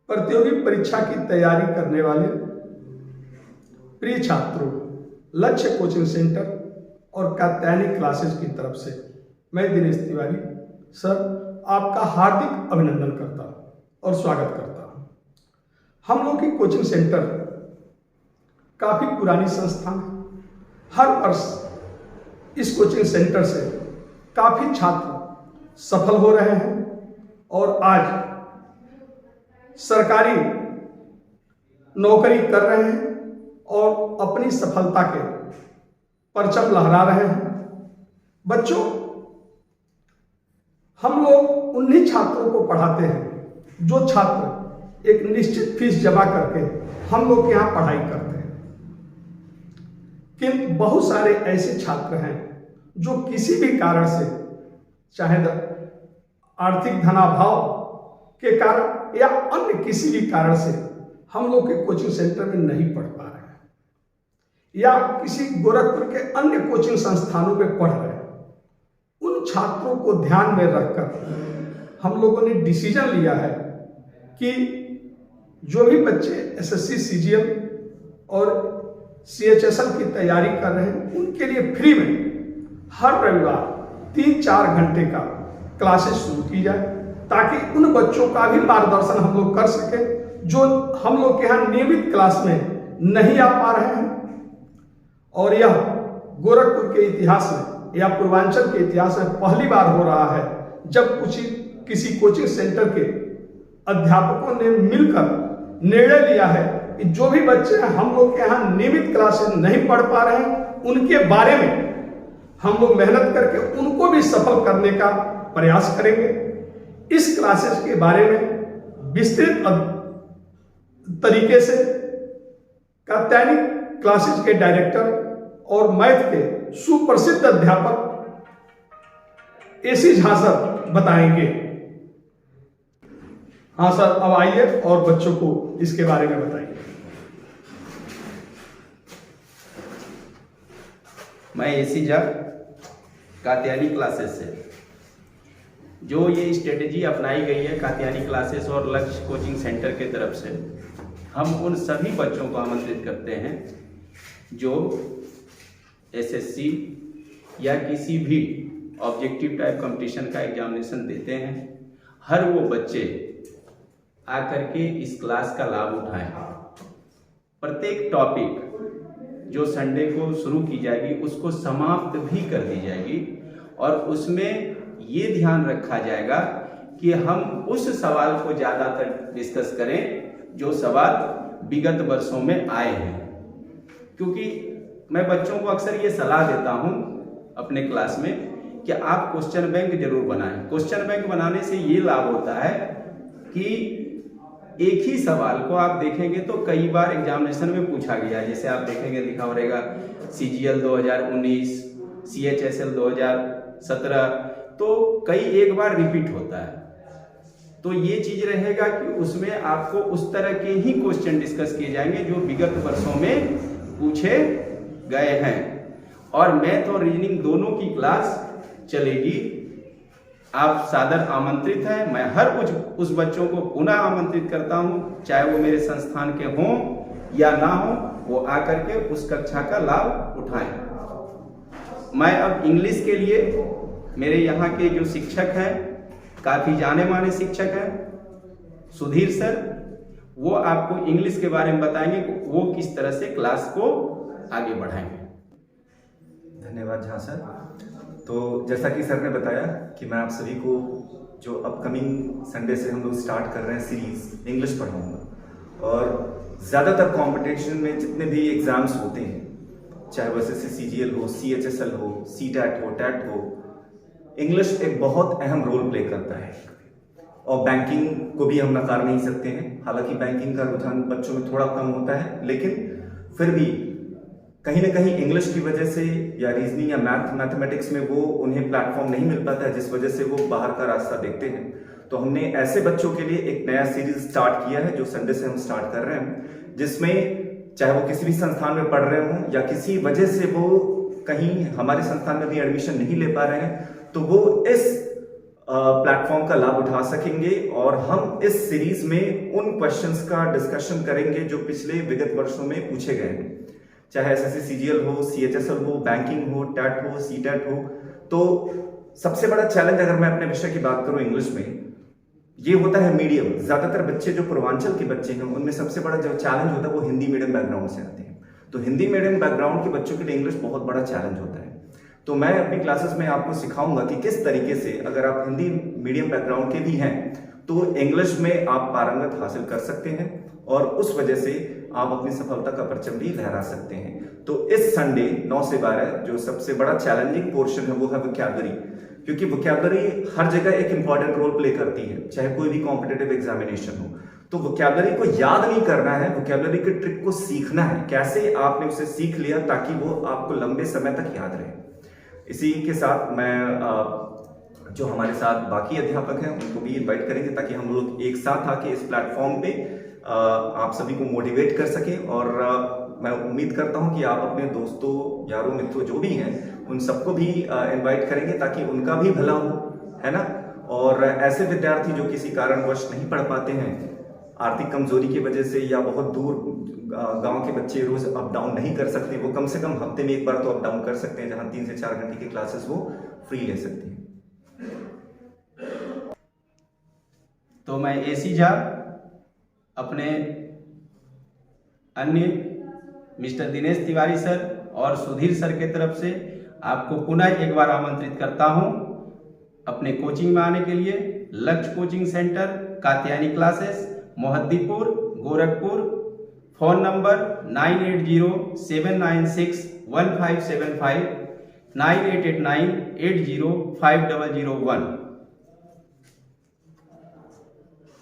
प्रतियोगी परीक्षा की तैयारी करने वाले प्रिय छात्रों, लक्ष्य कोचिंग सेंटर और कात्यायनी क्लासेस की तरफ से मैं दिनेश तिवारी सर आपका हार्दिक अभिनंदन करता हूं और स्वागत करता हूं। हम लोग की कोचिंग सेंटर काफ़ी पुरानी संस्था है। हर वर्ष इस कोचिंग सेंटर से काफ़ी छात्र सफल हो रहे हैं और आज सरकारी नौकरी कर रहे हैं और अपनी सफलता के परचम लहरा रहे हैं। बच्चों, हम लोग उन्हीं छात्रों को पढ़ाते हैं जो छात्र एक निश्चित फीस जमा करके हम लोग के यहाँ पढ़ाई करते हैं, किंतु बहुत सारे ऐसे छात्र हैं जो किसी भी कारण से, चाहे आर्थिक धनाभाव के कारण या अन्य किसी भी कारण से हम लोग के कोचिंग सेंटर में नहीं पढ़ पा रहे हैं या किसी गोरखपुर के अन्य कोचिंग संस्थानों में पढ़ रहे हैं। उन छात्रों को ध्यान में रखकर हम लोगों ने डिसीजन लिया है कि जो भी बच्चे एसएससी, सीजीएल और सीएचएसएल की तैयारी कर रहे हैं उनके लिए फ्री में हर रविवार 3-4 घंटे का क्लासेस शुरू की जाए, ताकि उन बच्चों का भी मार्गदर्शन हम लोग कर सकें जो हम लोग के यहाँ नियमित क्लास में नहीं आ पा रहे हैं। और यह गोरखपुर के इतिहास में या पूर्वांचल के इतिहास में पहली बार हो रहा है जब किसी कोचिंग सेंटर के अध्यापकों ने मिलकर निर्णय लिया है कि जो भी बच्चे हम लोग के यहाँ नियमित क्लासेस नहीं पढ़ पा रहे हैं उनके बारे में हम लोग मेहनत करके उनको भी सफल करने का प्रयास करेंगे। इस क्लासेस के बारे में विस्तृत तरीके से कात्यायनी क्लासेस के डायरेक्टर और मैथ के सुप्रसिद्ध अध्यापक एसी झा सर बताएंगे। हाँ सर, अब आइए और बच्चों को इसके बारे में बताइए। मैं एसी झा कात्यायनी क्लासेस से, जो ये स्ट्रेटेजी अपनाई गई है कात्यायनी क्लासेस और लक्ष्य कोचिंग सेंटर के तरफ से, हम उन सभी बच्चों को आमंत्रित करते हैं जो एसएससी या किसी भी ऑब्जेक्टिव टाइप कंपटीशन का एग्जामिनेशन देते हैं। हर वो बच्चे आकर के इस क्लास का लाभ उठाएं। प्रत्येक टॉपिक जो संडे को शुरू की जाएगी उसको समाप्त भी कर दी जाएगी और उसमें ये ध्यान रखा जाएगा कि हम उस सवाल को ज़्यादातर डिस्कस करें जो सवाल विगत वर्षों में आए हैं। क्योंकि मैं बच्चों को अक्सर ये सलाह देता हूँ अपने क्लास में कि आप क्वेश्चन बैंक जरूर बनाएं। क्वेश्चन बैंक बनाने से ये लाभ होता है कि एक ही सवाल को आप देखेंगे तो कई बार एग्जामिनेशन में पूछा गया है। जैसे आप देखेंगे लिखा रहेगा सीजीएल 2019, सीएचएसएल 2017, तो कई एक बार रिपीट होता है। तो ये चीज रहेगा कि उसमें आपको उस तरह के ही क्वेश्चन डिस्कस किए जाएंगे जो विगत वर्षों में पूछे गए हैं। और मैथ और रीजनिंग दोनों की क्लास चलेगी। आप सादर आमंत्रित हैं। मैं हर उस बच्चों को पुनः आमंत्रित करता हूं, चाहे वो मेरे संस्थान के हों या ना हो, वो आकर के उस कक्षा का लाभ उठाएं। मैं अब इंग्लिश के लिए मेरे यहाँ के जो शिक्षक हैं, काफ़ी जाने माने शिक्षक हैं, सुधीर सर, वो आपको इंग्लिश के बारे में बताएंगे कि वो किस तरह से क्लास को आगे बढ़ाएंगे। धन्यवाद झा सर। तो जैसा कि सर ने बताया कि मैं आप सभी को जो अपकमिंग संडे से हम लोग स्टार्ट कर रहे हैं सीरीज इंग्लिश पढ़ाऊंगा। और ज़्यादातर कंपटीशन में जितने भी एग्ज़ाम्स होते हैं, चाहे वो एसएससी, सीजीएल हो, सीएचएसएल हो, सीटैट हो, टैट हो, इंग्लिश एक बहुत अहम रोल प्ले करता है। और बैंकिंग को भी हम नकार नहीं सकते हैं। हालांकि बैंकिंग का रुझान बच्चों में थोड़ा कम होता है, लेकिन फिर भी कहीं ना कहीं इंग्लिश की वजह से या रीजनिंग या मैथमेटिक्स में वो उन्हें प्लेटफॉर्म नहीं मिल पाता है, जिस वजह से वो बाहर का रास्ता देखते हैं। तो हमने ऐसे बच्चों के लिए एक नया सीरीज स्टार्ट किया है जो संडे से हम स्टार्ट कर रहे हैं, जिसमें चाहे वो किसी भी संस्थान में पढ़ रहे हों या किसी वजह से वो कहीं हमारे संस्थान में भी एडमिशन नहीं ले पा रहे हैं, तो वो इस प्लेटफॉर्म का लाभ उठा सकेंगे और हम इस सीरीज में उन क्वेश्चंस का डिस्कशन करेंगे जो पिछले विगत वर्षों में पूछे गए हैं, चाहे एसएससी सीजीएल हो, सीएचएसएल हो, बैंकिंग हो, टैट हो, सीटेट हो। तो सबसे बड़ा चैलेंज अगर मैं अपने विषय की बात करूं इंग्लिश में, ये होता है मीडियम। ज्यादातर बच्चे जो पूर्वांचल के बच्चे हैं उनमें सबसे बड़ा जो चैलेंज होता है वो हिंदी मीडियम बैकग्राउंड से आते हैं। तो हिंदी मीडियम बैकग्राउंड के बच्चों के लिए इंग्लिश बहुत बड़ा चैलेंज होता है। तो मैं अपनी क्लासेस में आपको सिखाऊंगा कि किस तरीके से अगर आप हिंदी मीडियम बैकग्राउंड के भी हैं तो इंग्लिश में आप पारंगत हासिल कर सकते हैं और उस वजह से आप अपनी सफलता का परचम भी लहरा सकते हैं। तो इस संडे 9 से 12 जो सबसे बड़ा चैलेंजिंग पोर्शन है वो है वोकैबुलरी, क्योंकि वोकैबुलरी हर जगह एक इंपॉर्टेंट रोल प्ले करती है, चाहे कोई भी कॉम्पिटिटिव एग्जामिनेशन हो। तो वोकैबुलरी को याद नहीं करना है, वोकैबुलरी के ट्रिक को सीखना है, कैसे आपने उसे सीख लिया ताकि वो आपको लंबे समय तक याद रहे। इसी के साथ मैं जो हमारे साथ बाकी अध्यापक हैं उनको भी इनवाइट करेंगे ताकि हम लोग एक साथ आके इस प्लेटफॉर्म पे आप सभी को मोटिवेट कर सकें। और मैं उम्मीद करता हूं कि आप अपने दोस्तों, यारों, मित्रों जो भी हैं उन सबको भी इनवाइट करेंगे ताकि उनका भी भला हो, है ना। और ऐसे विद्यार्थी जो किसी कारणवश नहीं पढ़ पाते हैं, आर्थिक कमजोरी की वजह से या बहुत दूर गांव के बच्चे रोज अप डाउन नहीं कर सकते, वो कम से कम हफ्ते में एक बार तो अप डाउन कर सकते हैं, जहां 3 से 4 घंटे की क्लासेस वो फ्री ले सकते हैं। तो मैं एसी झा अपने अन्य मिस्टर दिनेश तिवारी सर और सुधीर सर के तरफ से आपको पुनः एक बार आमंत्रित करता हूं अपने कोचिंग में आने के लिए। लक्ष्य coaching centre, Katyayani classes, Mohaddipur, Gorakhpur. Phone number 9807961575, 9889805001।